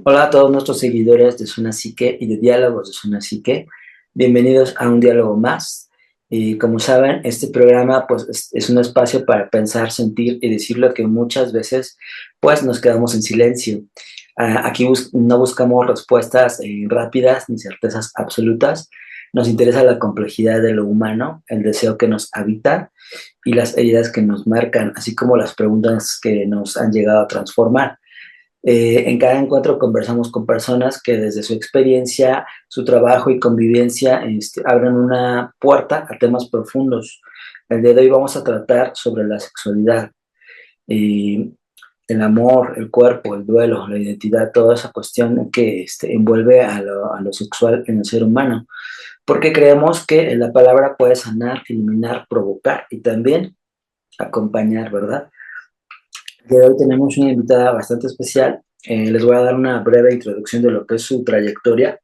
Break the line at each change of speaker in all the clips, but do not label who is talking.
Hola a todos nuestros seguidores de Zona Psique y de Diálogos de Zona Psique. Bienvenidos a un diálogo más. Y como saben, este programa pues es un espacio para pensar, sentir y decir lo que muchas veces pues nos quedamos en silencio. Aquí no buscamos respuestas rápidas ni certezas absolutas. Nos interesa la complejidad de lo humano, el deseo que nos habita y las heridas que nos marcan, así como las preguntas que nos han llegado a transformar. En cada encuentro conversamos con personas que desde su experiencia, su trabajo y convivencia abren una puerta a temas profundos. El día de hoy vamos a tratar sobre la sexualidad, y el amor, el cuerpo, el duelo, la identidad, toda esa cuestión que envuelve a lo sexual en el ser humano. Porque creemos que la palabra puede sanar, eliminar, provocar y también acompañar, ¿verdad? De hoy tenemos una invitada bastante especial. Les voy a dar una breve introducción de lo que es su trayectoria.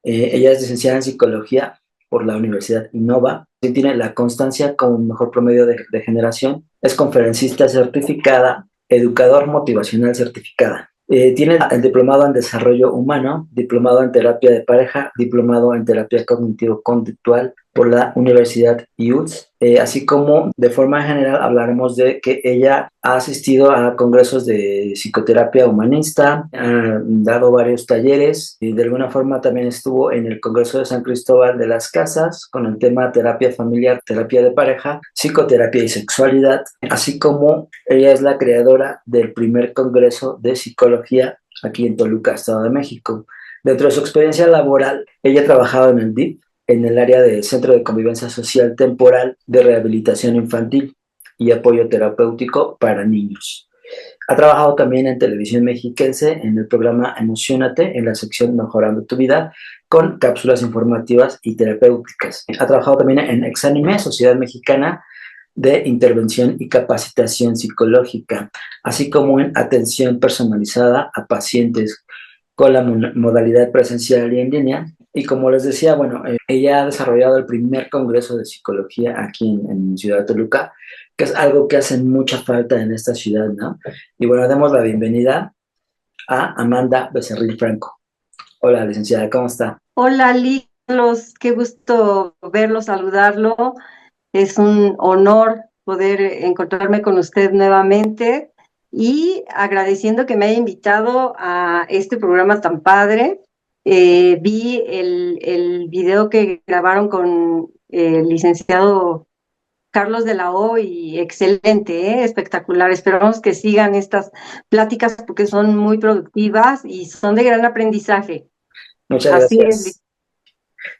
Ella es licenciada en psicología por la Universidad Innova. Tiene la constancia como mejor promedio de generación. Es conferencista certificada, educador motivacional certificada. Tiene el diplomado en desarrollo humano, diplomado en terapia de pareja, diplomado en terapia cognitivo-conductual por la Universidad IULS. Así como de forma general hablaremos de que ella ha asistido a congresos de psicoterapia humanista, ha dado varios talleres y de alguna forma también estuvo en el Congreso de San Cristóbal de las Casas con el tema terapia familiar, terapia de pareja, psicoterapia y sexualidad, así como ella es la creadora del primer Congreso de Psicología aquí en Toluca, Estado de México. Dentro de su experiencia laboral, ella ha trabajado en el DIF, en el área de Centro de Convivencia Social Temporal de Rehabilitación Infantil y apoyo terapéutico para niños. Ha trabajado también en televisión mexiquense en el programa Emocionate, en la sección Mejorando tu Vida, con cápsulas informativas y terapéuticas. Ha trabajado también en Exánime, Sociedad Mexicana de Intervención y Capacitación Psicológica, así como en atención personalizada a pacientes con la modalidad presencial y en línea. Y como les decía, bueno, ella ha desarrollado el primer congreso de psicología aquí en Ciudad de Toluca, que es algo que hace mucha falta en esta ciudad, ¿no? Y bueno, damos la bienvenida a Amanda Becerril Franco. Hola, licenciada, ¿cómo está?
Hola, Carlos, qué gusto verlo, saludarlo. Es un honor poder encontrarme con usted nuevamente y agradeciendo que me haya invitado a este programa tan padre. Vi el video que grabaron con el licenciado Carlos de la O y excelente, espectacular. Esperamos que sigan estas pláticas porque son muy productivas y son de gran aprenendizage.
Muchas
Así es.
gracias.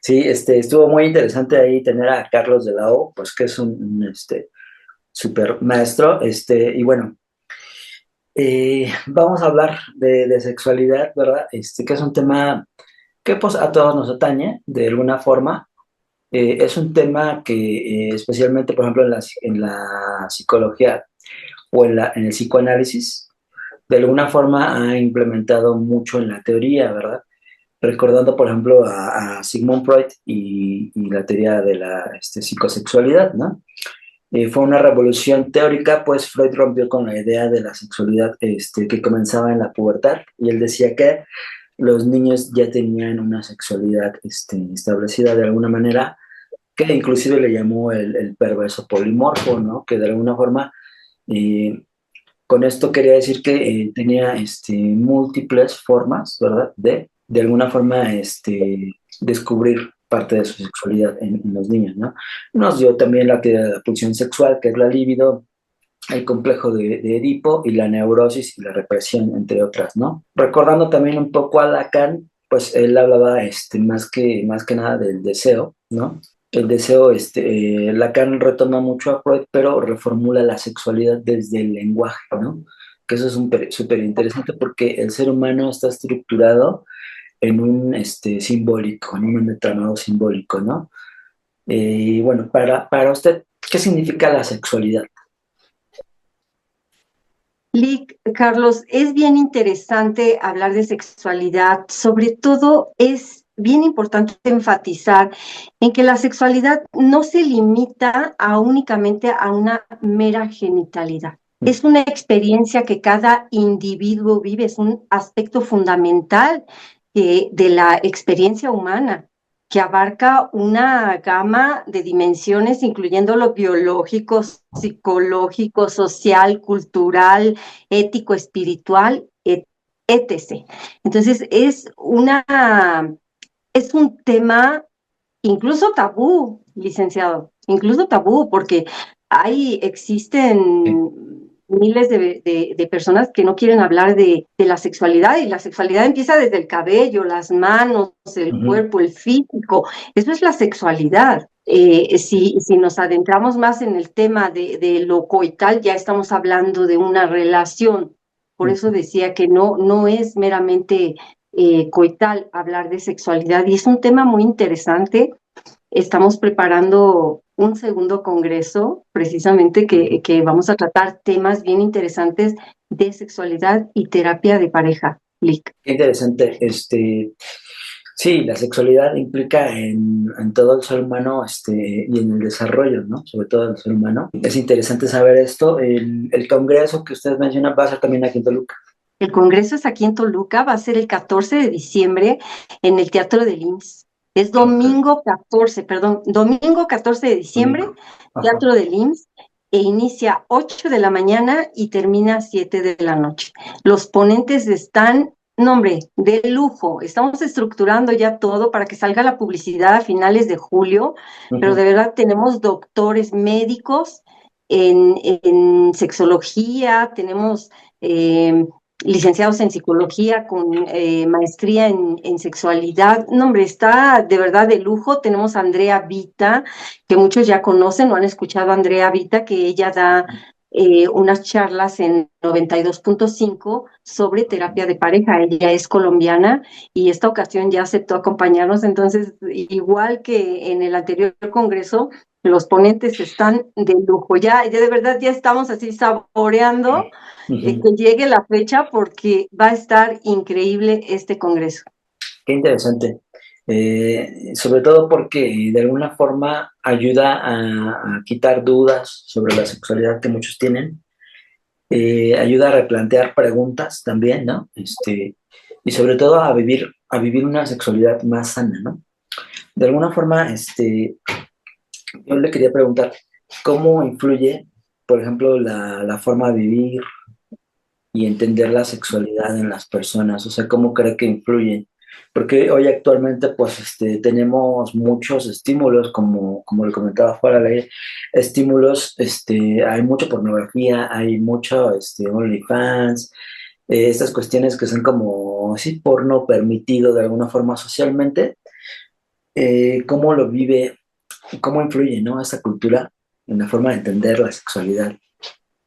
Sí, estuvo muy interesante ahí tener a Carlos de la O, pues que es un super maestro, y bueno, vamos a hablar de sexualidad, ¿verdad? Que es un tema que pues a todos nos atañe de alguna forma. Es un tema que especialmente, por ejemplo, en la psicología o en el psicoanálisis, de alguna forma ha implementado mucho en la teoría, ¿verdad? Recordando, por ejemplo, a Sigmund Freud y la teoría de la psicosexualidad, ¿no? Fue una revolución teórica, pues Freud rompió con la idea de la sexualidad que comenzaba en la pubertad y él decía que los niños ya tenían una sexualidad establecida de alguna manera, que inclusive le llamó el perverso polimorfo, ¿no? Que de alguna forma, eh, con esto quería decir que tenía múltiples formas, ¿verdad? De alguna forma descubrir parte de su sexualidad en los niños, ¿no? Nos dio también la teoría de la pulsión sexual, que es la libido, el complejo de Edipo y la neurosis y la represión, entre otras, ¿no? Recordando también un poco a Lacan, pues él hablaba más que nada del deseo, ¿no? El deseo, Lacan retoma mucho a Freud, pero reformula la sexualidad desde el lenguaje, ¿no? Que eso es súper interesante porque el ser humano está estructurado en un simbólico, en un entramado simbólico, ¿no? Y bueno, para usted, ¿qué significa la sexualidad?
Lick, Carlos, es bien interesante hablar de sexualidad. Sobre todo es bien importante enfatizar en que la sexualidad no se limita a únicamente a una mera genitalidad. Es una experiencia que cada individuo vive, es un aspecto fundamental de la experiencia humana, que abarca una gama de dimensiones, incluyendo lo biológico, psicológico, social, cultural, ético, espiritual, etc. Entonces, es un tema incluso tabú, licenciado, incluso tabú, porque
Sí.
existen miles de personas que no quieren hablar de la sexualidad, y la sexualidad empieza desde el cabello, las manos, el
Ujú.
cuerpo, el físico. Eso es la sexualidad. Si nos adentramos más en el tema de lo coital, ya estamos hablando de una relación. Por eso decía que no es meramente coital hablar de sexualidad, y es un tema muy interesante. Estamos preparando un segundo congreso, precisamente que vamos a tratar temas bien interesantes de sexualidad y terapia de pareja, Lick.
Qué interesante. Sí, la sexualidad implica en todo el ser humano, y en el desarrollo, ¿no? Sobre todo el ser humano. Es interesante saber esto. El congreso que ustedes mencionan va a ser también aquí en Toluca.
El congreso es aquí en Toluca, va a ser el 14 de diciembre en el Teatro del IMSS. Es
Ok.
domingo 14 de diciembre,
Domingo. Ajá.
Teatro del IMSS, e inicia 8 de la mañana y termina 7 de la noche. Los ponentes están, no, hombre, de lujo. Estamos estructurando ya todo para que salga la publicidad a finales de julio, pero de
Ujú.
verdad tenemos doctores médicos en sexología, tenemos licenciados en psicología con maestría en sexualidad. No, hombre, está de verdad de lujo. Tenemos a Andrea Vita, que muchos ya conocen o han escuchado a Andrea Vita, que ella da unas charlas en 92.5 sobre terapia de pareja. Ella es colombiana y esta ocasión ya aceptó acompañarnos. Entonces, igual que en el anterior congreso, los ponentes están de lujo. Ya de verdad ya estamos así saboreando
Ujú.
que llegue la fecha, porque va a estar increíble este congreso.
Qué interesante. Sobre todo porque de alguna forma ayuda a quitar dudas sobre la sexualidad que muchos tienen. Ayuda a replantear preguntas también, ¿no? Y sobre todo a vivir una sexualidad más sana, ¿no? De alguna forma, yo le quería preguntar, ¿cómo influye, por ejemplo, la forma de vivir y entender la sexualidad en las personas? O sea, ¿cómo cree que influye? Porque hoy actualmente, pues, tenemos muchos estímulos, como le comentaba fuera de ley, estímulos, hay mucha pornografía, hay mucho, OnlyFans, estas cuestiones que son como, sí, porno permitido de alguna forma socialmente. ¿Cómo lo vive, cómo influye, ¿no? Esta cultura en la forma de entender la sexualidad?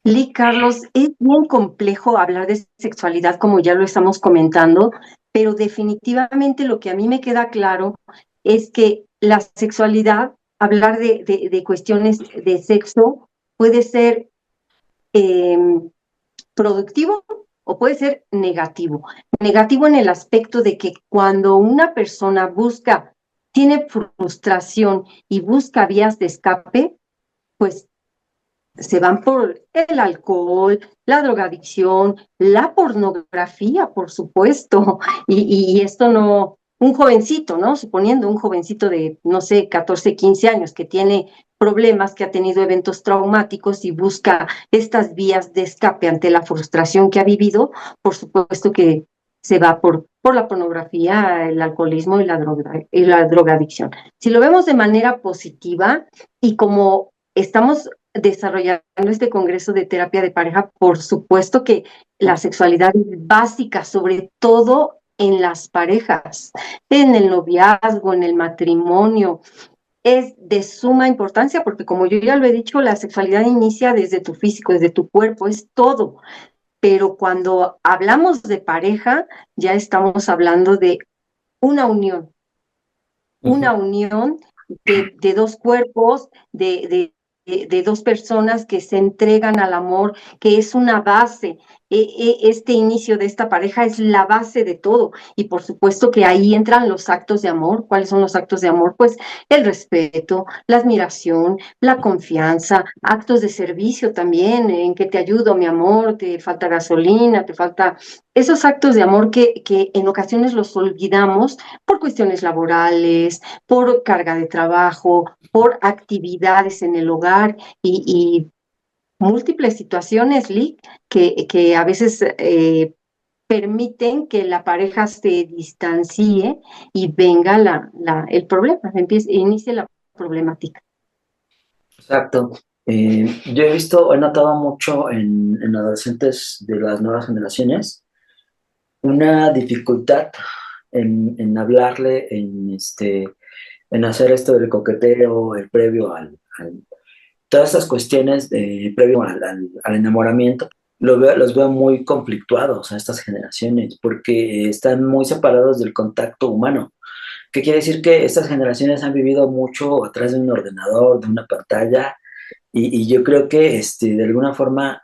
Lee, Carlos, es bien complejo hablar de sexualidad, como ya lo estamos comentando, pero definitivamente lo que a mí me queda claro es que la sexualidad, hablar de cuestiones de sexo, puede ser eh, productivo o puede ser negativo. Negativo en el aspecto de que cuando una persona tiene frustración y busca vías de escape, pues se van por el alcohol, la drogadicción, la pornografía, por supuesto, y esto no, un jovencito, ¿no? Suponiendo un jovencito de, no sé, 14, 15 años que tiene problemas, que ha tenido eventos traumáticos y busca estas vías de escape ante la frustración que ha vivido, por supuesto que se va por la pornografía, el alcoholismo y la drogadicción. Si lo vemos de manera positiva y como estamos desarrollando este congreso de terapia de pareja, por supuesto que la sexualidad es básica, sobre todo en las parejas, en el noviazgo, en el matrimonio. Es de suma importancia porque, como yo ya lo he dicho, la sexualidad inicia desde tu físico, desde tu cuerpo, es todo. Pero cuando hablamos de pareja, ya estamos hablando de una unión,
Ujú.
una unión de dos cuerpos, de dos personas que se entregan al amor, que es una base. este inicio de esta pareja es la base de todo. Y por supuesto que ahí entran los actos de amor. ¿Cuáles son los actos de amor? Pues el respeto, la admiración, la confianza, actos de servicio también, en que te ayudo, mi amor, te falta gasolina, te falta... Esos actos de amor que en ocasiones los olvidamos por cuestiones laborales, por carga de trabajo, por actividades en el hogar y múltiples situaciones, Lick, que a veces permiten que la pareja se distancie y venga el problema, inicie la problemática.
Exacto. Yo he visto, he notado mucho en adolescentes de las nuevas generaciones una dificultad en hablarle, en hacer esto del coqueteo, el previo todas estas cuestiones previo al enamoramiento. Los veo muy conflictuados a estas generaciones porque están muy separados del contacto humano. ¿Qué quiere decir? Que estas generaciones han vivido mucho atrás de un ordenador, de una pantalla, y yo creo que de alguna forma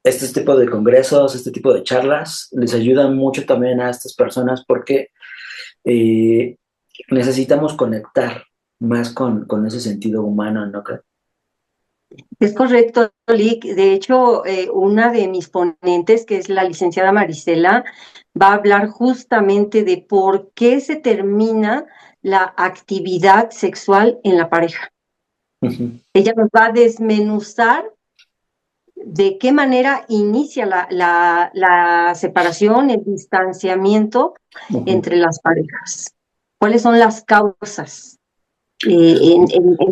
este tipo de congresos, este tipo de charlas les ayudan mucho también a estas personas porque eh, necesitamos conectar más con ese sentido humano, ¿no crees?
Es correcto, Lick. De hecho, una de mis ponentes, que es la licenciada Marisela, va a hablar justamente de por qué se termina la actividad sexual en la pareja.
Ujú.
Ella nos va a desmenuzar de qué manera inicia la separación, el distanciamiento
Ujú.
entre las parejas. ¿Cuáles son las causas en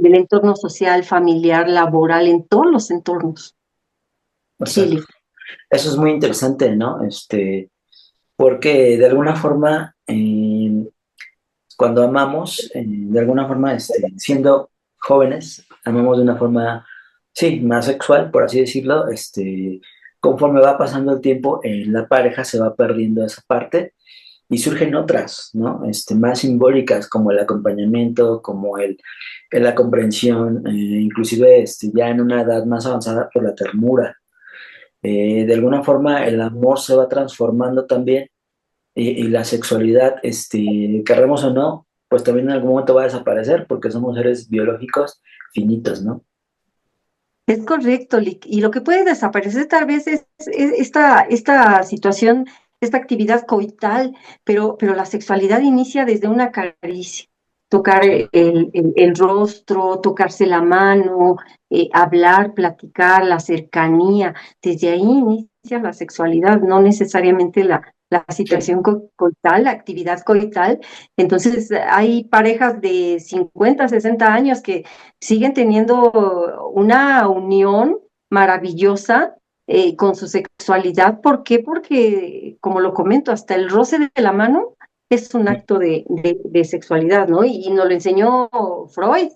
el entorno social, familiar, laboral, en todos los entornos? Sí,
Exacto.
Lick.
Eso es muy interesante, ¿no? Porque de alguna forma, cuando amamos, de alguna forma, siendo jóvenes, amamos de una forma, sí, más sexual, por así decirlo, conforme va pasando el tiempo, en la pareja se va perdiendo esa parte y surgen otras, ¿no? Más simbólicas, como el acompañamiento, como la comprensión, inclusive, ya en una edad más avanzada, por la ternura. De alguna forma, el amor se va transformando también y la sexualidad, querramos o no, pues también en algún momento va a desaparecer porque somos seres biológicos finitos, ¿no?
Es correcto, Lick. Y lo que puede desaparecer tal vez es esta situación, esta actividad coital, pero la sexualidad inicia desde una caricia, tocar el rostro, tocarse la mano, hablar, platicar, la cercanía. Desde ahí inicia la sexualidad, no necesariamente la
Sí.
situación coital, la actividad coital. Entonces, hay parejas de 50, 60 años que siguen teniendo una unión maravillosa con su sexualidad. ¿Por qué? Porque, como lo comento, hasta el roce de la mano es un acto de sexualidad, ¿no? Y nos lo enseñó Freud.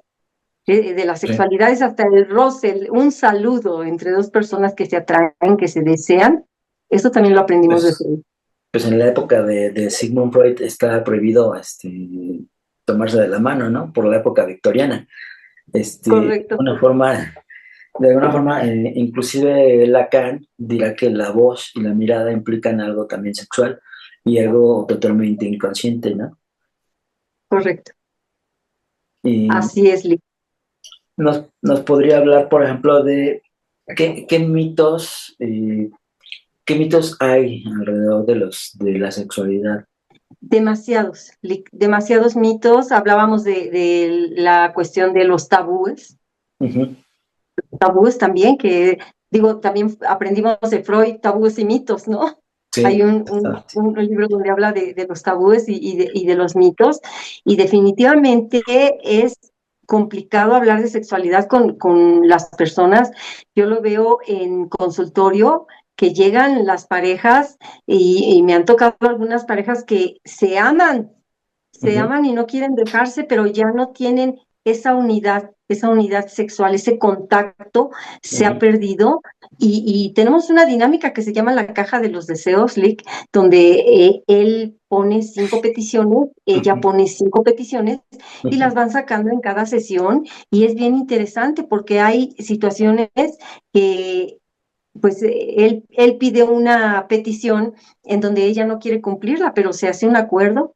De la
Sí.
sexualidad es hasta el roce, un saludo entre dos personas que se atraen, que se desean. Eso también lo aprendimos de
Pues,
Freud.
pues en la época de Sigmund Freud está prohibido tomarse de la mano, ¿no? Por la época victoriana.
Correcto.
De alguna forma, inclusive Lacan dirá que la voz y la mirada implican algo también sexual y algo totalmente inconsciente, ¿no?
Correcto.
Y
Así es, Lick.
nos podría hablar, por ejemplo, de qué mitos, qué mitos hay alrededor de la sexualidad.
Demasiados, demasiados mitos. Hablábamos de la cuestión de los
Ujú.
tabúes también, que digo, también aprendimos de Freud, tabúes y mitos, ¿no? Hay
Sí, exacto.
un libro donde habla de los tabúes y de los mitos, y definitivamente es complicado hablar de sexualidad con las personas. Yo lo veo en consultorio, que llegan las parejas y me han tocado algunas parejas que se
Ujú.
aman y no quieren dejarse, pero ya no tienen esa unidad sexual, ese contacto se ha
Ujú.
perdido y tenemos una dinámica que se llama la caja de los deseos, Lick, donde él pone 5 peticiones, ella
Ujú.
pone 5 peticiones y
Ujú.
las van sacando en cada sesión y es bien interesante porque hay situaciones que pues él pide una petición en donde ella no quiere cumplirla, pero se hace un acuerdo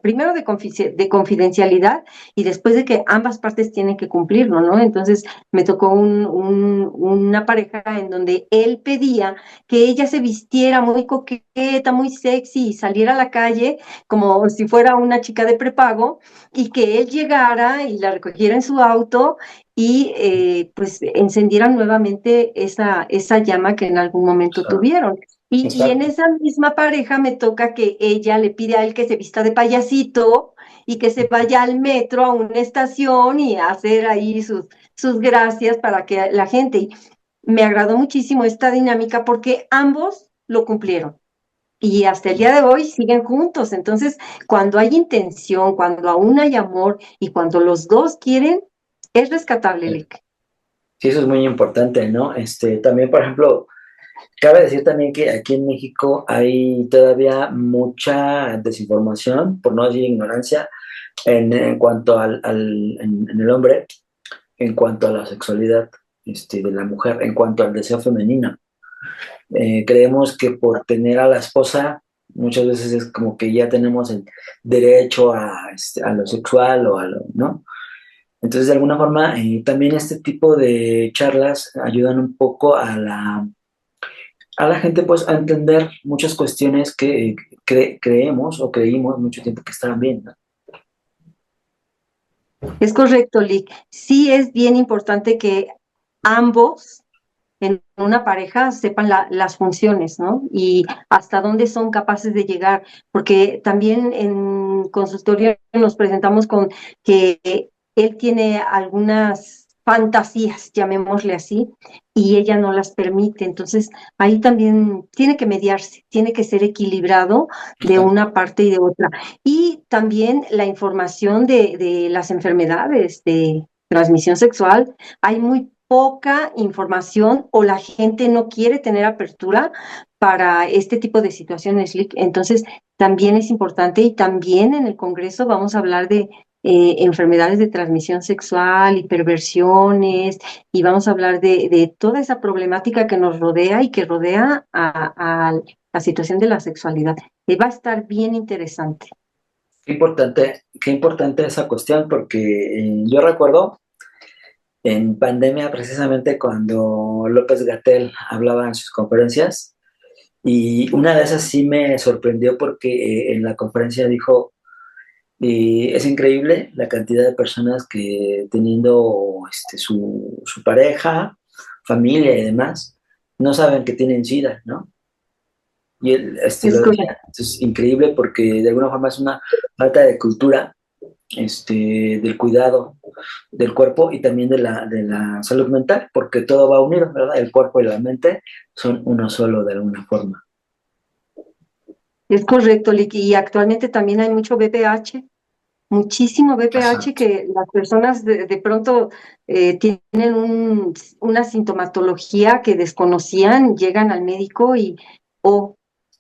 primero de confidencialidad y después de que ambas partes tienen que cumplirlo, ¿no? Entonces me tocó una pareja en donde él pedía que ella se vistiera muy coqueta, muy sexy y saliera a la calle como si fuera una chica de prepago y que él llegara y la recogiera en su auto y pues encendieran nuevamente esa llama que en algún momento tuvieron. Y en
Exacto.
esa misma pareja me toca que ella le pide a él que se vista de payasito y que se vaya al metro a una estación y a hacer ahí sus gracias para que la gente. Y me agradó muchísimo esta dinámica porque ambos lo cumplieron. Y hasta el día de hoy siguen juntos. Entonces, cuando hay intención, cuando aún hay amor y cuando los dos quieren, es rescatable, Lick.
Sí, eso es muy importante, ¿no? También, por ejemplo, cabe decir también que aquí en México hay todavía mucha desinformación, por no decir ignorancia, en cuanto en el hombre, en cuanto a la sexualidad de la mujer, en cuanto al deseo femenino. Creemos que por tener a la esposa, muchas veces es como que ya tenemos el derecho a lo sexual o a lo, ¿no? Entonces, de alguna forma, también este tipo de charlas ayudan un poco a la gente pues a entender muchas cuestiones que creemos o creímos mucho tiempo que estaban bien, ¿no?
Es correcto, Lick. Sí es bien importante que ambos en una pareja sepan las funciones, ¿no? Y hasta dónde son capaces de llegar, porque también en consultorio nos presentamos con que él tiene algunas fantasías, llamémosle así, y ella no las permite. Entonces, ahí también tiene que mediarse, tiene que ser equilibrado de
Exacto.
una parte y de otra. Y también la información de las enfermedades de transmisión sexual, hay muy poca información o la gente no quiere tener apertura para este tipo de situaciones, Lick. Entonces, también es importante y también en el Congreso vamos a hablar de enfermedades de transmisión sexual y perversiones y vamos a hablar de toda esa problemática que nos rodea y que rodea a la situación de la sexualidad. Va a estar bien interesante.
Qué importante esa cuestión, porque yo recuerdo en pandemia precisamente cuando López Gatell hablaba en sus conferencias, y una de esas sí me sorprendió porque en la conferencia dijo, es increíble la cantidad de personas que teniendo su pareja, familia y demás, no saben que tienen SIDA, ¿no? Y él
Es
lo
correcto.
decía, es increíble porque de alguna forma es una falta de cultura del cuidado del cuerpo y también de la salud mental, porque todo va unido, ¿verdad? El cuerpo y la mente son uno solo de alguna forma.
Es correcto, Lick. Y actualmente también hay mucho BPH, muchísimo BPH
Exacto.
que las personas de pronto tienen una sintomatología que desconocían, llegan al médico y, oh,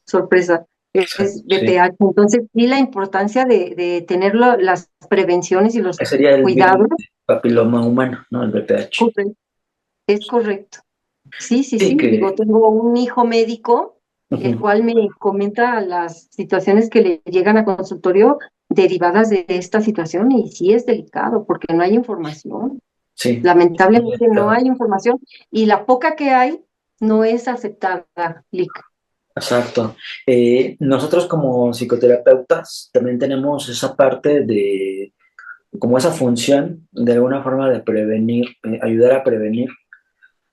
sorpresa,
Exacto,
es
sí.
BPH. Entonces, sí, la importancia de tener las prevenciones y los
Ese sería el
cuidados,
virus del papiloma humano, ¿no? El VPH.
correcto, es correcto. Sí, sí,
Sí,
sí. Digo,
que
tengo un hijo médico, el
ujú,
cual me comenta las situaciones que le llegan a consultorio derivadas de esta situación y sí es delicado porque no hay información.
sí, muy
Lamentablemente no
delicado.
hay información y la poca que hay no es aceptada, Lick.
Exacto. Nosotros como psicoterapeutas también tenemos esa parte de, como esa función de alguna forma de prevenir, ayudar a prevenir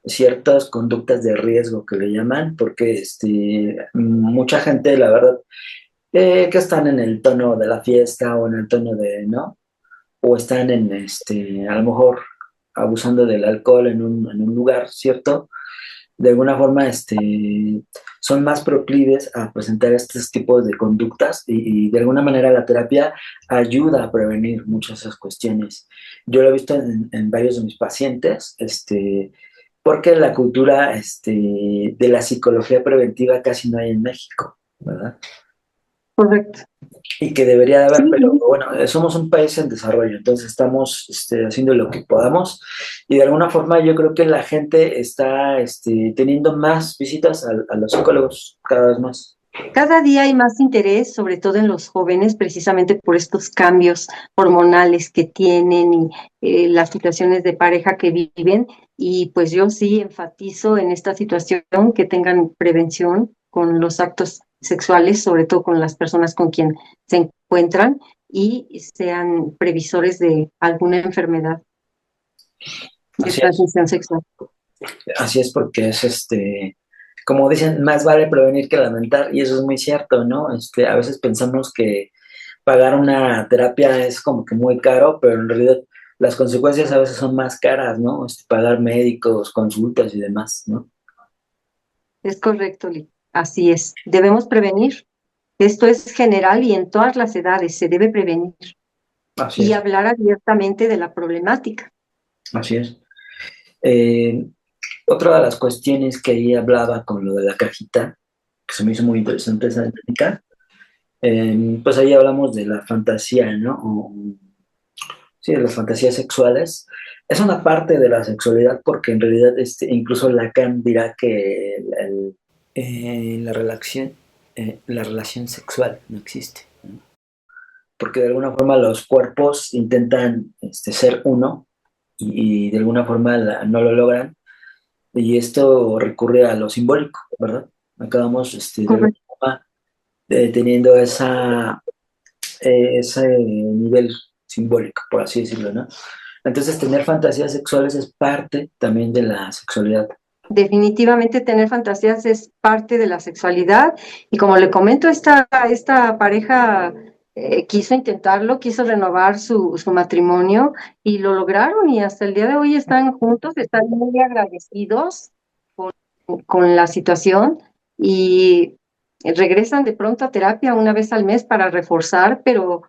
ciertas conductas de riesgo que le llaman, porque mucha gente, la verdad, que están en el tono de la fiesta o en el tono de, ¿no? O están a lo mejor abusando del alcohol en un lugar, ¿cierto? De alguna forma, son más proclives a presentar estos tipos de conductas y de alguna manera la terapia ayuda a prevenir muchas de esas cuestiones. Yo lo he visto en varios de mis pacientes, porque la cultura, de la psicología preventiva casi no hay en México, ¿verdad?
Correcto.
y que debería de haber,
Sí,
pero bueno, somos un país en desarrollo, entonces estamos haciendo lo que podamos y de alguna forma yo creo que la gente está teniendo más visitas a los psicólogos cada vez más.
cada día hay más interés, sobre todo en los jóvenes, precisamente por estos cambios hormonales que tienen y las situaciones de pareja que viven. Y pues yo sí enfatizo en esta situación que tengan prevención con los actos sexuales, sobre todo con las personas con quien se encuentran y sean previsores de alguna enfermedad de
Así es,
transmisión sexual.
así es porque es como dicen, más vale prevenir que lamentar y eso es muy cierto, ¿no? A veces pensamos que pagar una terapia es como que muy caro, pero en realidad las consecuencias a veces son más caras, ¿no? Pagar médicos, consultas y demás, ¿no?
Es correcto, Lee. Así es. Debemos prevenir. Esto es general y en todas las edades se debe prevenir
Así
y
es,
hablar abiertamente de la problemática.
así es. Eh, Otra de las cuestiones que ahí hablaba con lo de la cajita, que se me hizo muy interesante esa dinámica, pues ahí hablamos de la fantasía, ¿no? Sí, de las fantasías sexuales. Es una parte de la sexualidad porque en realidad incluso Lacan dirá que la relación sexual no existe, ¿no? Porque de alguna forma los cuerpos intentan ser uno y de alguna forma no lo logran y esto recurre a lo simbólico, ¿verdad? Acabamos de alguna
Correcto.
forma teniendo ese nivel simbólico, por así decirlo, ¿no? Entonces, tener fantasías sexuales es parte también de la sexualidad.
Definitivamente tener fantasías es parte de la sexualidad y como le comento, esta pareja quiso intentarlo, quiso renovar su matrimonio y lo lograron y hasta el día de hoy están juntos, están muy agradecidos con la situación y regresan de pronto a terapia una vez al mes para reforzar, pero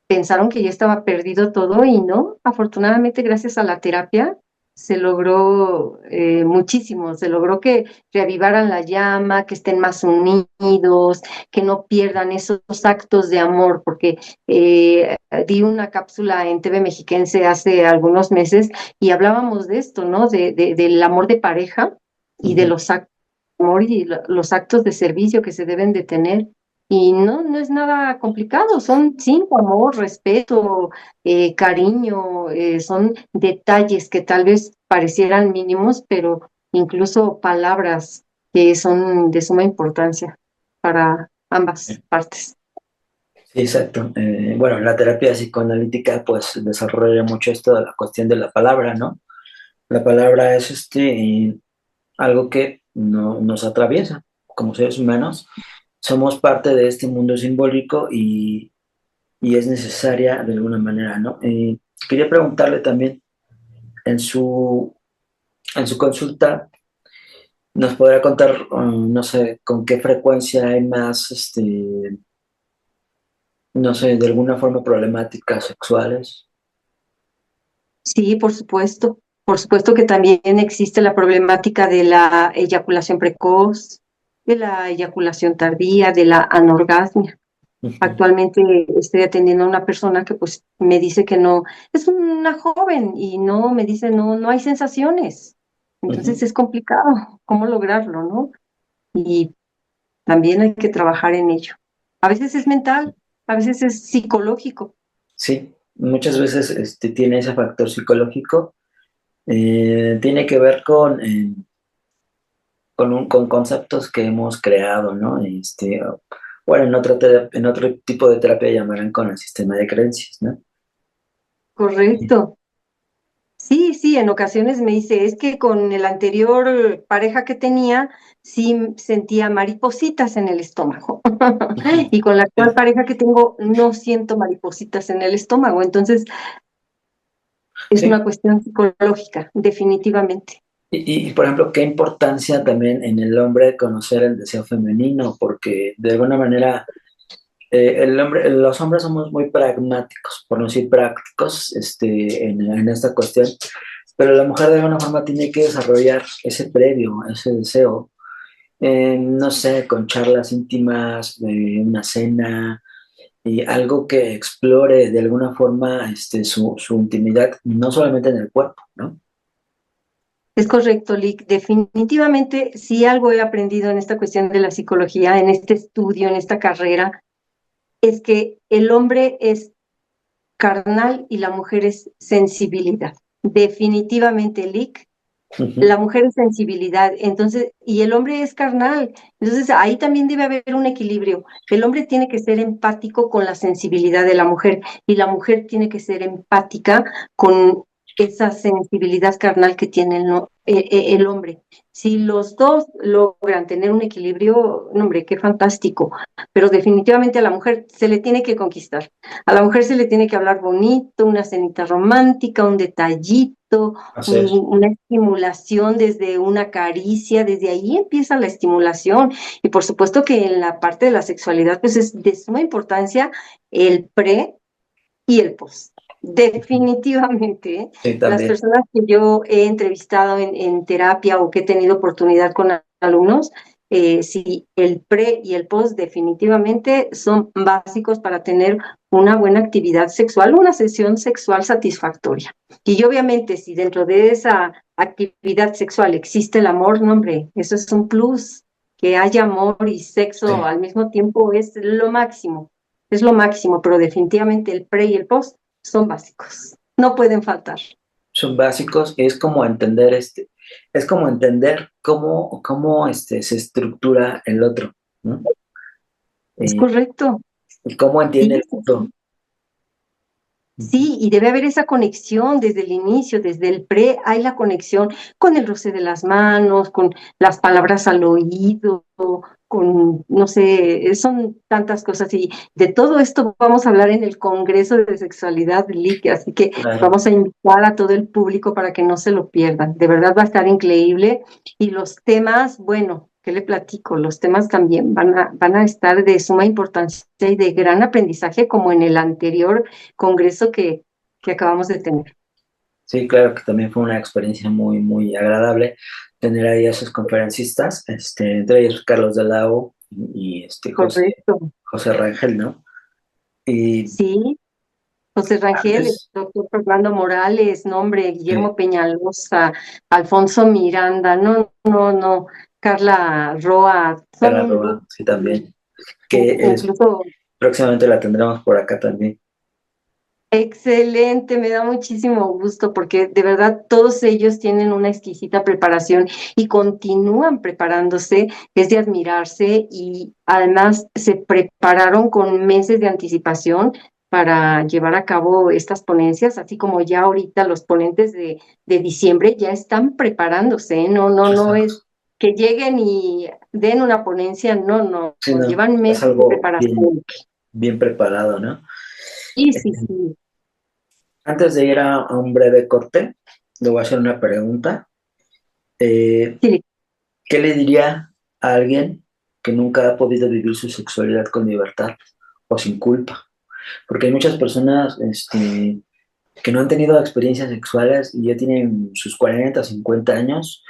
pensaron que ya estaba perdido todo y no, afortunadamente gracias a la terapia se logró muchísimo, se logró que reavivaran la llama, que estén más unidos, que no pierdan esos actos de amor, porque di una cápsula en TV Mexiquense hace algunos meses y hablábamos de esto, ¿no? Del amor de pareja y de
Ujú.
los actos de amor y los actos de servicio que se deben de tener. Y no, no es nada complicado, son cinco, amor, respeto, cariño, son detalles que tal vez parecieran mínimos, pero incluso palabras que son de suma importancia para ambas partes.
Sí, exacto. Bueno, la terapia psicoanalítica pues desarrolla mucho esto de la cuestión de la palabra, ¿no? La palabra es algo que no, nos atraviesa como seres humanos. Somos parte de este mundo simbólico y es necesaria de alguna manera, ¿no? Quería preguntarle también, en en su consulta, ¿nos podrá contar, no sé, con qué frecuencia hay más, no sé, de alguna forma problemáticas sexuales?
Sí, por supuesto que también existe la problemática de la eyaculación precoz, de la eyaculación tardía, de la anorgasmia.
Ujú,
Actualmente estoy atendiendo a una persona que pues me dice que no, es una joven y no, me dice no, no hay sensaciones. Entonces
ujú.
es complicado cómo lograrlo, ¿no? Y también hay que trabajar en ello. A veces es mental, a veces es psicológico.
Sí, muchas veces tiene ese factor psicológico. Tiene que ver con conceptos que hemos creado, ¿no? Bueno, en otro tipo de terapia llamarán con el sistema de creencias, ¿no?
Correcto. Sí, sí, en ocasiones me dice, es que con el anterior pareja que tenía, sí sentía maripositas en el estómago. Y con la actual
Sí,
pareja que tengo, no siento maripositas en el estómago. Entonces, es
sí.
una cuestión psicológica, definitivamente.
Por ejemplo, qué importancia también en el hombre conocer el deseo femenino, porque de alguna manera los hombres somos muy pragmáticos, por no decir prácticos, en esta cuestión, pero la mujer de alguna forma tiene que desarrollar ese previo, ese deseo, no sé, con charlas íntimas, de una cena, y algo que explore de alguna forma su intimidad, no solamente en el cuerpo, ¿no?
Es correcto, Lick. Definitivamente, si algo he aprendido en esta cuestión de la psicología, en este estudio, en esta carrera, es que el hombre es carnal y la mujer es sensibilidad. Definitivamente, Lick,
Ujú.
la mujer es sensibilidad, entonces, y el hombre es carnal. Entonces, ahí también debe haber un equilibrio. El hombre tiene que ser empático con la sensibilidad de la mujer y la mujer tiene que ser empática con esa sensibilidad carnal que tiene el hombre. Si los dos logran tener un equilibrio, no, hombre, qué fantástico. Pero definitivamente a la mujer se le tiene que conquistar. A la mujer se le tiene que hablar bonito, una cenita romántica, un detallito,
Hacer.
una estimulación desde una caricia, desde ahí empieza la estimulación. Y por supuesto que en la parte de la sexualidad, pues es de suma importancia el pre y el post. Definitivamente, ¿eh?
Sí,
Las
también.
personas que yo he entrevistado en terapia o que he tenido oportunidad con alumnos, sí, el pre y el post definitivamente son básicos para tener una buena actividad sexual, una sesión sexual satisfactoria. Y obviamente, si dentro de esa actividad sexual existe el amor, no, hombre, eso es un plus. Que haya amor y sexo
Sí.
al mismo tiempo es lo máximo, pero definitivamente el pre y el post son básicos, no pueden faltar.
Son básicos y es como entender cómo se estructura el otro, ¿no?
Es
Y,
correcto.
y cómo entiende
Sí,
el otro. Ujú.
sí, y debe haber esa conexión desde el inicio, desde el pre, hay la conexión con el roce de las manos, con las palabras al oído, con, no sé, son tantas cosas. Y de todo esto vamos a hablar en el Congreso de Sexualidad LIC, así que
Claro.
vamos a invitar a todo el público para que no se lo pierdan. De verdad va a estar increíble. Y los temas, bueno, ¿qué le platico? Los temas también van a estar de suma importancia y de gran aprendizaje, como en el anterior congreso que acabamos de tener.
Sí, claro que también fue una experiencia muy, muy agradable tener ahí a esos conferencistas, entre ellos Carlos de la O y
Correcto.
José Rangel, ¿no? Y
Sí, José Rangel, el
antes,
doctor Fernando Morales, nombre,
sí,
Guillermo Peñalosa, Alfonso Miranda, no, no, no, Carla Roa, son
Carla
un
Roa,
grupo,
sí, también, que
incluso
próximamente la tendremos por acá también.
excelente, me da muchísimo gusto porque de verdad todos ellos tienen una exquisita preparación y continúan preparándose, es de admirarse y además se prepararon con meses de anticipación para llevar a cabo estas ponencias, así como ya ahorita los ponentes de diciembre ya están preparándose, ¿eh? No, no, no
Exacto.
es que lleguen y den una ponencia, no, no,
Sí, no,
llevan
es
meses de
algo bien,
preparación.
bien preparado, ¿no?
Sí, sí, sí.
Antes de ir a un breve corte, le voy a hacer una pregunta. Eh,
Sí,
¿Qué le diría a alguien que nunca ha podido vivir su sexualidad con libertad o sin culpa? Porque hay muchas personas que no han tenido experiencias sexuales y ya tienen sus 40 50 años,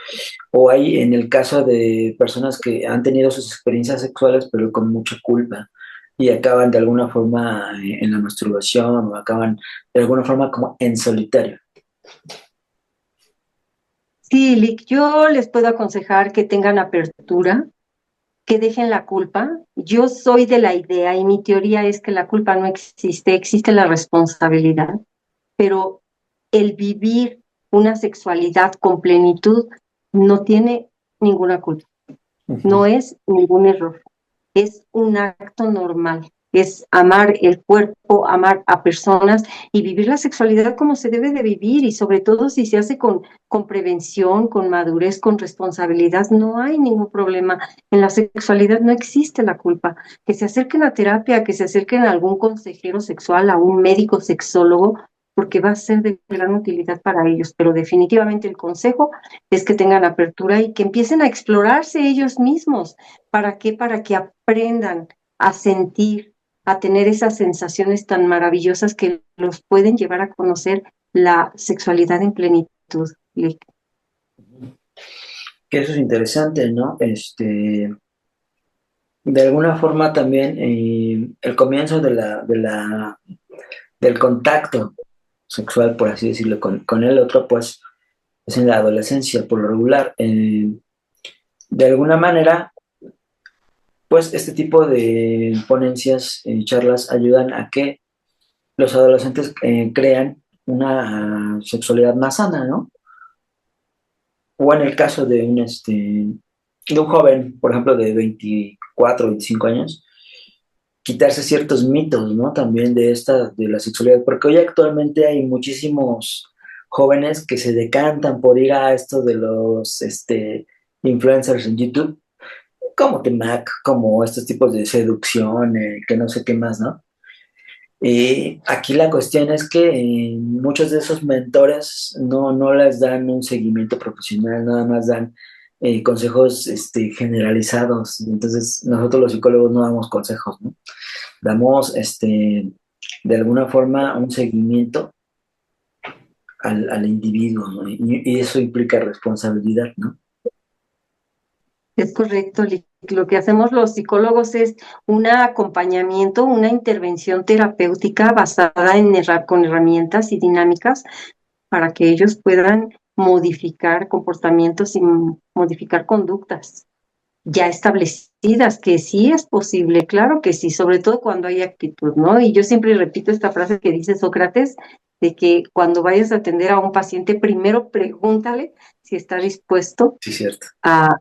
o hay en el caso de personas que han tenido sus experiencias sexuales pero con mucha culpa y acaban de alguna forma en la masturbación o acaban de alguna forma como en solitario.
sí, Lick, yo les puedo aconsejar que tengan apertura, que dejen la culpa. Yo soy de la idea y mi teoría es que la culpa no existe, existe la responsabilidad, pero el vivir una sexualidad con plenitud no tiene ninguna culpa,
Ujú.
no es ningún error. Es un acto normal, es amar el cuerpo, amar a personas y vivir la sexualidad como se debe de vivir y sobre todo si se hace con prevención, con madurez, con responsabilidad, no hay ningún problema. En la sexualidad no existe la culpa. Que se acerquen a terapia, que se acerquen a algún consejero sexual, a un médico sexólogo, porque va a ser de gran utilidad para ellos, pero definitivamente el consejo es que tengan apertura y que empiecen a explorarse ellos mismos. ¿Para qué? Para que aprendan a sentir, a tener esas sensaciones tan maravillosas que los pueden llevar a conocer la sexualidad en plenitud. Lick.
Que eso es interesante, ¿no? De alguna forma también el comienzo del contacto sexual, por así decirlo, con el otro, pues es en la adolescencia, por lo regular. De alguna manera, pues este tipo de ponencias, charlas, ayudan a que los adolescentes crean una sexualidad más sana, ¿no? O en el caso de un joven, por ejemplo, de 24 25 años, quitarse ciertos mitos, ¿no? También de la sexualidad, porque hoy actualmente hay muchísimos jóvenes que se decantan por ir a esto de los influencers en YouTube, como Temac, como estos tipos de seducción, que no sé qué más, ¿no? Y aquí la cuestión es que muchos de esos mentores no les dan un seguimiento profesional, nada más dan consejos generalizados. Entonces, nosotros los psicólogos no damos consejos, ¿no? Damos de alguna forma un seguimiento al individuo, ¿no? Y eso implica responsabilidad, ¿no?
Es correcto, Lick. Lo que hacemos los psicólogos es un acompañamiento, una intervención terapéutica basada con herramientas y dinámicas para que ellos puedan modificar comportamientos y modificar conductas ya establecidas, que sí es posible, claro que sí, sobre todo cuando hay actitud, ¿no? Y yo siempre repito esta frase que dice Sócrates, de que cuando vayas a atender a un paciente, primero pregúntale si está dispuesto
Sí, cierto.
a,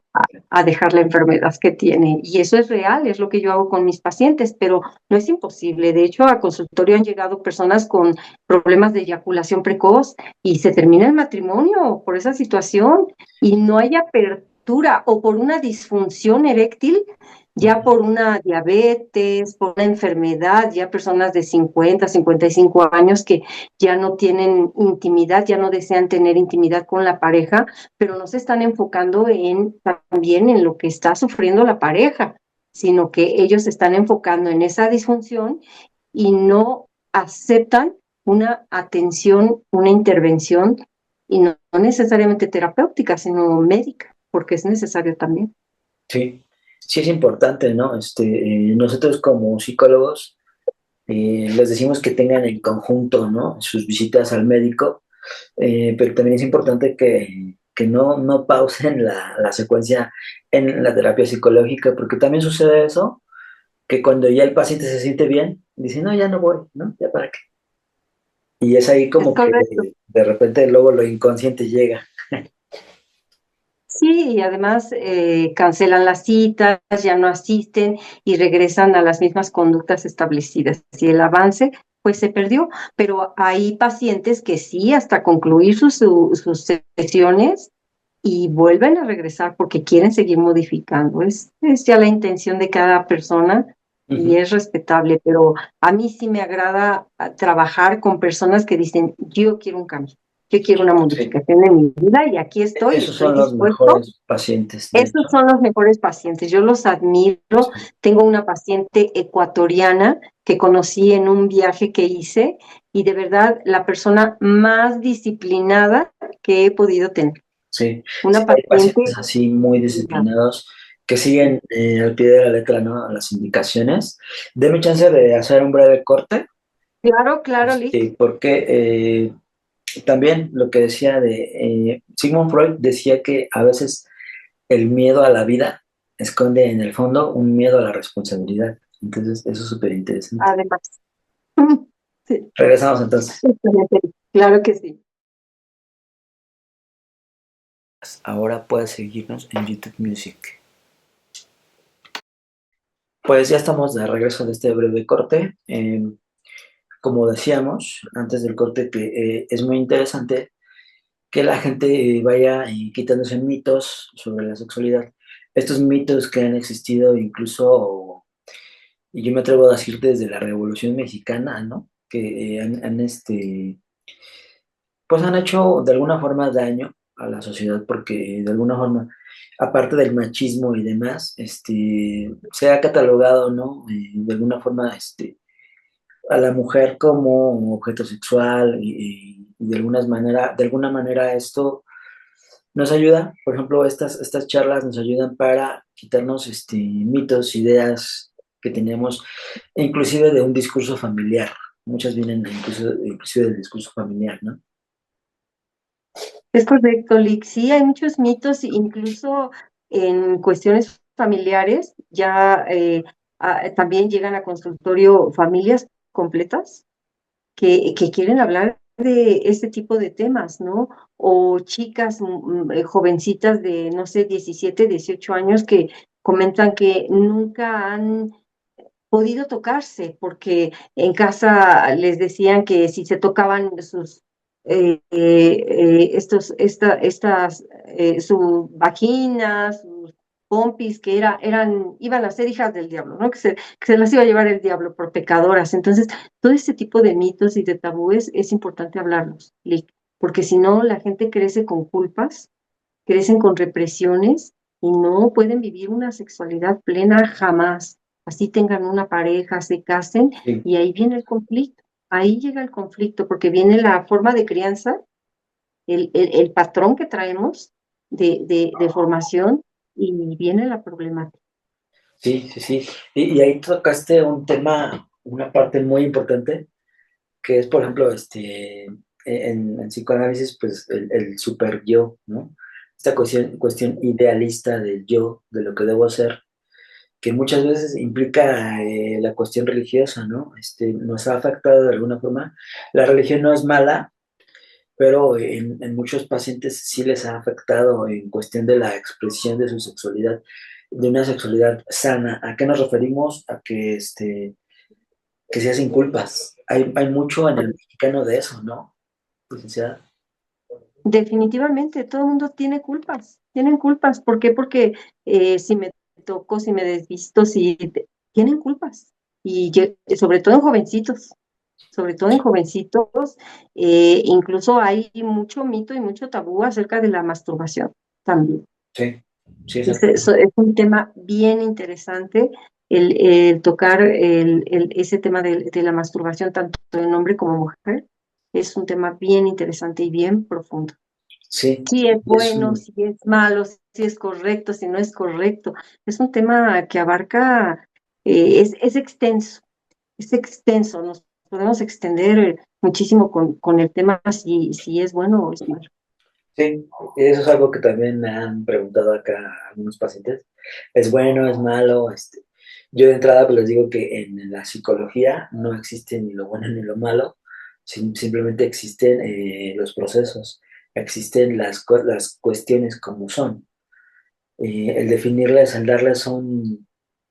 a dejar la enfermedad que tiene. Y eso es real, es lo que yo hago con mis pacientes, pero no es imposible. De hecho, a consultorio han llegado personas con problemas de eyaculación precoz y se termina el matrimonio por esa situación y no hay apertura o por una disfunción eréctil, ya por una diabetes, por una enfermedad, ya personas de 50, 55 años que ya no tienen intimidad, ya no desean tener intimidad con la pareja, pero no se están enfocando también en lo que está sufriendo la pareja, sino que ellos se están enfocando en esa disfunción y no aceptan una atención, una intervención, y no necesariamente terapéutica, sino médica, porque es necesario también.
Sí, sí es importante, ¿no? Nosotros como psicólogos les decimos que tengan en conjunto, ¿no? Sus visitas al médico, pero también es importante que no pausen la secuencia en la terapia psicológica, porque también sucede eso, que cuando ya el paciente se siente bien, dice, no, ya no voy, ¿no? ¿Ya para qué? Y es ahí
Es
como que
correcto.
de repente luego lo inconsciente llega.
Sí, y además cancelan las citas, ya no asisten y regresan a las mismas conductas establecidas. Y el avance, pues se perdió, pero hay pacientes que sí, hasta concluir sus sesiones y vuelven a regresar porque quieren seguir modificando. Es ya la intención de cada persona y
Ujú.
es respetable, pero a mí sí me agrada trabajar con personas que dicen, yo quiero un cambio, yo quiero una
Sí,
modificación en mi vida y aquí estoy,
esos
estoy
son los
dispuesto.
mejores pacientes, de
Esos
hecho.
son los mejores pacientes, yo los admiro.
Sí.
Tengo una paciente ecuatoriana que conocí en un viaje que hice y de verdad la persona más disciplinada que he podido tener.
Sí, sí,
Una
hay
paciente.
pacientes así muy disciplinados que siguen al pie de la letra, ¿no? Las indicaciones. Deme chance de hacer un breve corte,
Claro, claro, Lick.
porque también lo que decía Sigmund Freud decía que a veces el miedo a la vida esconde en el fondo un miedo a la responsabilidad. Entonces, eso es súper interesante.
Además. Sí,
Regresamos entonces.
excelente. Claro que sí.
Ahora puedes seguirnos en YouTube Music. Pues ya estamos de regreso de este breve corte. Como decíamos antes del corte, que es muy interesante que la gente vaya quitándose mitos sobre la sexualidad. Estos mitos que han existido incluso, y yo me atrevo a decir desde la Revolución Mexicana, ¿no? Que pues han hecho de alguna forma daño a la sociedad porque de alguna forma, aparte del machismo y demás, se ha catalogado, ¿no? De alguna forma, a la mujer como objeto sexual y de alguna manera esto nos ayuda, por ejemplo, estas charlas nos ayudan para quitarnos mitos, ideas que tenemos, inclusive de un discurso familiar. Muchas vienen inclusive del discurso familiar, ¿no?
Es correcto, Lick. Sí, hay muchos mitos, incluso en cuestiones familiares, ya también llegan a consultorio familias completas que quieren hablar de este tipo de temas, ¿no? O chicas, jovencitas de, no sé, 17, 18 años que comentan que nunca han podido tocarse, porque en casa les decían que si se tocaban sus su vagina, sus pompis, iban a ser hijas del diablo, ¿no? Que se las iba a llevar el diablo por pecadoras. Entonces, todo este tipo de mitos y de tabúes es importante hablarlos, Lick, porque si no, la gente crece con culpas, crecen con represiones y no pueden vivir una sexualidad plena jamás. Así tengan una pareja, se casen
Sí,
y ahí viene el conflicto. Ahí llega el conflicto porque viene la forma de crianza, el patrón que traemos de formación y viene la problemática.
sí, sí, sí. Y ahí tocaste un tema, una parte muy importante, que es, por ejemplo, en psicoanálisis, pues el super yo, ¿no? Esta cuestión idealista del yo, de lo que debo hacer, que muchas veces implica la cuestión religiosa, ¿no? Nos ha afectado de alguna forma. La religión no es mala, pero en muchos pacientes sí les ha afectado en cuestión de la expresión de su sexualidad, de una sexualidad sana. ¿A qué nos referimos? A que sea sin culpas. Hay mucho en el mexicano de eso, ¿no? Licenciada.
Definitivamente, todo el mundo tiene culpas, tienen culpas. ¿Por qué? Porque si me toco, si me desvisto, tienen culpas. Y sobre todo en jovencitos, sobre todo en jovencitos, incluso hay mucho mito y mucho tabú acerca de la masturbación también.
Sí, sí,
Es
exactamente.
un tema bien interesante el tocar ese tema de la masturbación, tanto en hombre como mujer. Es un tema bien interesante y bien profundo.
Sí,
Si es
es
bueno, si es malo, si es correcto, si no es correcto. Es un tema que abarca, es extenso, es extenso. Nos podemos extender muchísimo con el tema si es bueno o es malo.
sí, eso es algo que también me han preguntado acá algunos pacientes. ¿Es bueno, es malo? Yo de entrada pues les digo que en la psicología no existe ni lo bueno ni lo malo, simplemente existen los procesos, existen las cuestiones como son. El definirlas, el darles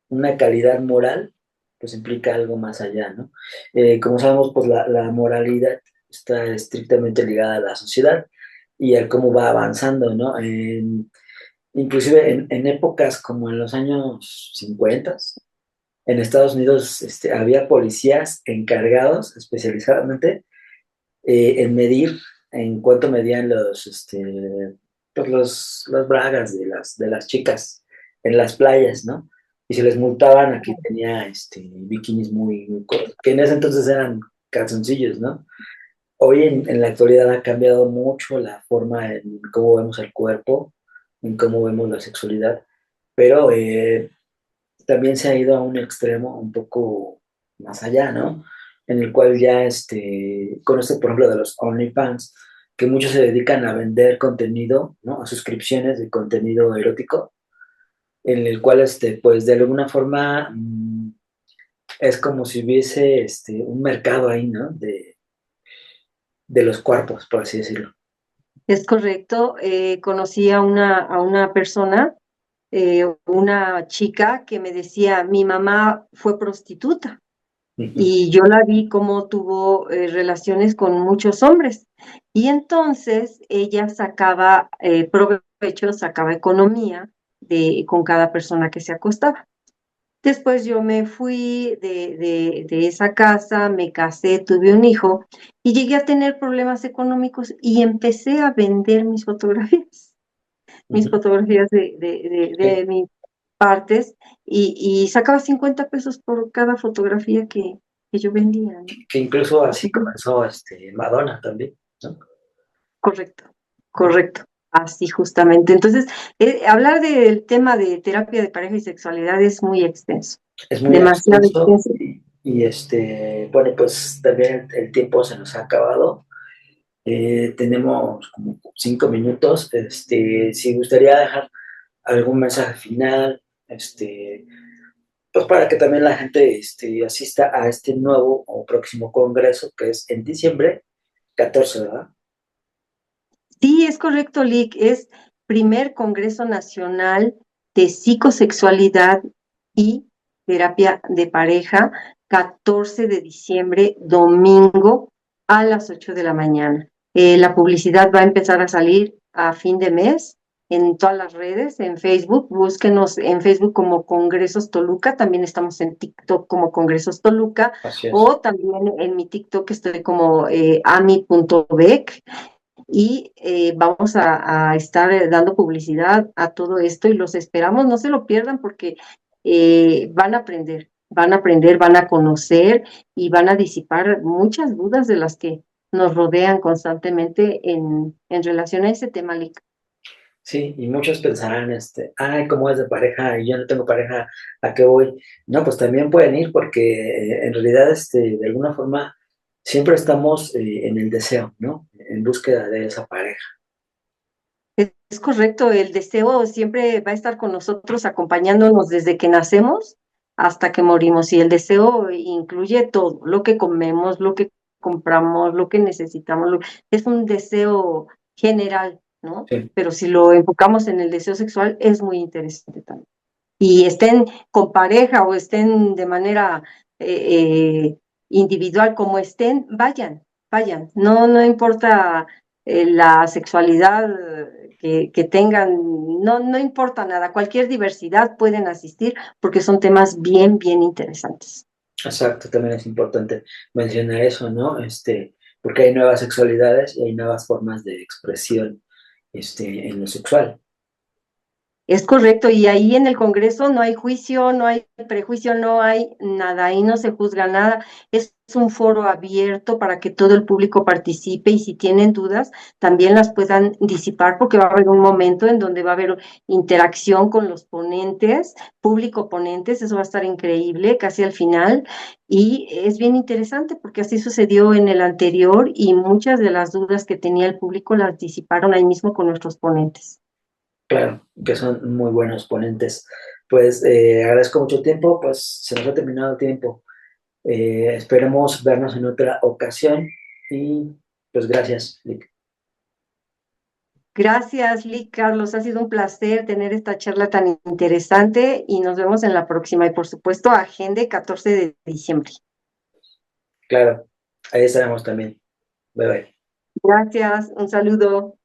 una calidad moral, pues implica algo más allá, ¿no? Como sabemos, pues la moralidad está estrictamente ligada a la sociedad y al cómo va avanzando, ¿no? Inclusive en épocas como en los años 50, en Estados Unidos había policías encargados especializadamente en medir en cuánto medían pues los bragas de las chicas en las playas, ¿no? Y se les multaban, aquí tenía bikinis muy cortos, que en ese entonces eran calzoncillos, ¿no? Hoy en la actualidad ha cambiado mucho la forma en cómo vemos el cuerpo, en cómo vemos la sexualidad, pero también se ha ido a un extremo un poco más allá, ¿no? En el cual ya, con por ejemplo, de los OnlyFans, que muchos se dedican a vender contenido, ¿no? A suscripciones de contenido erótico, en el cual, pues de alguna forma es como si hubiese un mercado ahí, ¿no? De los cuerpos, por así decirlo.
Es correcto. Conocí a una persona, una chica que me decía, mi mamá fue prostituta
Ujú.
y yo la vi cómo tuvo relaciones con muchos hombres. Y entonces ella sacaba provecho, sacaba economía con cada persona que se acostaba. Después yo me fui de esa casa, me casé, tuve un hijo y llegué a tener problemas económicos y empecé a vender mis
Ujú.
fotografías
Sí,
de mis partes y sacaba 50 pesos por cada fotografía que yo vendía, ¿no?
que incluso así
Ujú.
comenzó Madonna también, ¿no?
Correcto, correcto. Así justamente. Entonces, hablar del tema de terapia de pareja y sexualidad es muy extenso,
Es muy
demasiado
extenso
extenso.
bueno, pues también el tiempo se nos ha acabado. Tenemos como 5 minutos. Si gustaría dejar algún mensaje final, pues para que también la gente asista a este nuevo o próximo congreso que es en diciembre 14, ¿verdad?
Sí, es correcto, Lick. Es primer Congreso Nacional de Psicosexualidad y Terapia de Pareja, 14 de diciembre, domingo, a las 8 de la mañana. La publicidad va a empezar a salir a fin de mes en todas las redes, en Facebook. Búsquenos en Facebook como Congresos Toluca. También estamos en TikTok como Congresos Toluca.
Así es.
O también en mi TikTok estoy como ami.bec y vamos a estar dando publicidad a todo esto y los esperamos, no se lo pierdan porque van a aprender, van a conocer y van a disipar muchas dudas de las que nos rodean constantemente en relación a ese tema, Lick.
Sí, y muchos pensarán, ay, ¿cómo es de pareja? Y yo no tengo pareja, ¿a qué voy? No, pues también pueden ir porque en realidad, de alguna forma, siempre estamos en el deseo, ¿no? En búsqueda de esa pareja.
Es correcto, el deseo siempre va a estar con nosotros acompañándonos desde que nacemos hasta que morimos y el deseo incluye todo, lo que comemos, lo que compramos, lo que necesitamos, es un deseo general, ¿no?
Sí,
Pero si lo enfocamos en el deseo sexual es muy interesante también. Y estén con pareja o estén de manera individual como estén, vayan, no importa la sexualidad que tengan, no importa nada, cualquier diversidad pueden asistir porque son temas bien interesantes.
exacto, también es importante mencionar eso, ¿no? Porque hay nuevas sexualidades y hay nuevas formas de expresión, en lo sexual.
Es correcto, y ahí en el Congreso no hay juicio, no hay prejuicio, no hay nada, ahí no se juzga nada, es un foro abierto para que todo el público participe y si tienen dudas también las puedan disipar porque va a haber un momento en donde va a haber interacción con los ponentes, público ponentes, eso va a estar increíble casi al final y es bien interesante porque así sucedió en el anterior y muchas de las dudas que tenía el público las disiparon ahí mismo con nuestros ponentes.
Claro, que son muy buenos ponentes. Pues agradezco mucho el tiempo, pues se nos ha terminado el tiempo. Esperemos vernos en otra ocasión y pues gracias, Lick.
Gracias, Lick, Carlos. Ha sido un placer tener esta charla tan interesante y nos vemos en la próxima. Y por supuesto, agende 14 de diciembre.
Claro, ahí estaremos también. Bye bye.
Gracias, un saludo.